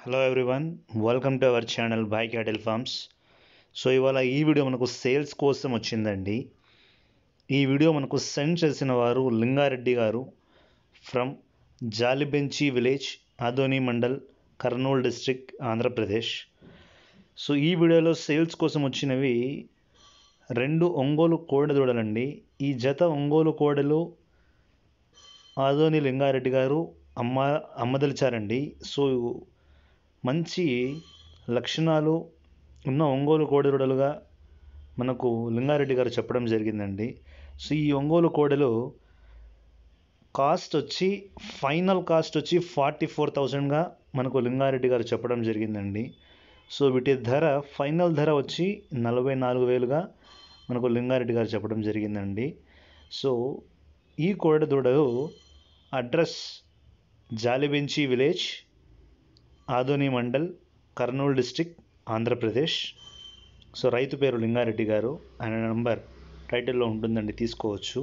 Hello everyone, welcome to our channel by cattle farms. So ఇవాళ ఈ video మనకు sales కోసం వచ్చిందండి. ఈ వీడియో మనకు సెండ్ చేసిన వారు Lingareddy garu from Jalibenchi village, Adoni mandal, Kurnool district, Andhra Pradesh. So ఈ వీడియోలో సేల్స్ కోసం వచ్చినవి 2 ఒంగోలు కోడెదూడలండి. ఈ జత ఒంగోలు కోడెలు ఆదోని లింగారెడ్డి గారు అమ్మదలిచారండి. సో మంచి లక్షణాలు ఉన్న ఒంగోలు కోడెదూడలుగా మనకు లింగారెడ్డి గారు చెప్పడం జరిగిందండి. సో ఈ ఒంగోలు కోడెలు ఫైనల్ కాస్ట్ వచ్చి 44,000గా మనకు లింగారెడ్డి గారు చెప్పడం జరిగిందండి. సో వీటి ఫైనల్ ధర వచ్చి 44,000గా మనకు లింగారెడ్డి గారు చెప్పడం జరిగిందండి. సో ఈ కోడెదూడలు address Jalibenchi village, Adoni mandal, Kurnool district, Andhra Pradesh. So రైతు పేరు లింగారెడ్డి గారు. ఆయన నంబర్ టైటిల్లో ఉంటుందండి, తీసుకోవచ్చు.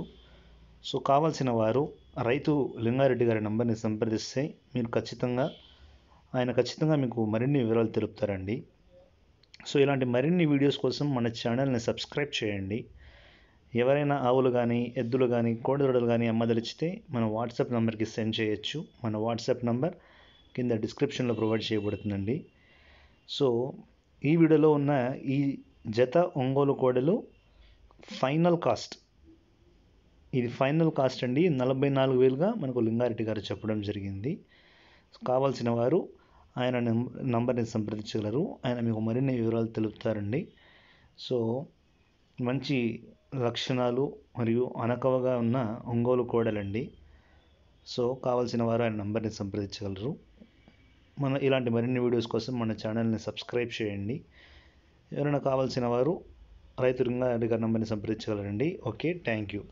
సో కావాల్సిన వారు రైతు లింగారెడ్డి గారి నంబర్ని సంప్రదిస్తే ఆయన ఖచ్చితంగా మీకు మరిన్ని వివరాలు తెలుపుతారండి. సో ఇలాంటి మరిన్ని వీడియోస్ కోసం మన ఛానల్ని సబ్స్క్రైబ్ చేయండి. ఎవరైనా ఆవులు కానీ, ఎద్దులు కానీ, కోడెదూడలు కానీ అమ్మదలిచితే మన వాట్సాప్ నెంబర్కి సెండ్ చేయొచ్చు. మన వాట్సాప్ నెంబర్ కింద డిస్క్రిప్షన్లో ప్రొవైడ్ చేయబడుతుందండి. సో ఈ వీడియోలో ఉన్న ఈ జత ఒంగోలు కోడెలు ఫైనల్ కాస్ట్ అండి 44,000గా మనకు లింగారెడ్డి గారు చెప్పడం జరిగింది. కావాల్సిన వారు ఆయన నంబర్ని సంప్రదించగలరు. ఆయన మీకు మరిన్ని వివరాలు తెలుపుతారండి. సో మంచి లక్షణాలు మరియు అనకవగా ఉన్న ఒంగోలు కోడలండి. సో కావాల్సిన వారు ఆయన నంబర్ని సంప్రదించగలరు. ఇలాంటి మరిన్ని వీడియోస్ కోసం మన ఛానల్ని సబ్స్క్రైబ్ చేయండి. ఎవరైనా కావాల్సిన వారు రైతు లింగారెడ్డి గారి నంబర్ని సంప్రదించగలరండి. Okay, thank you.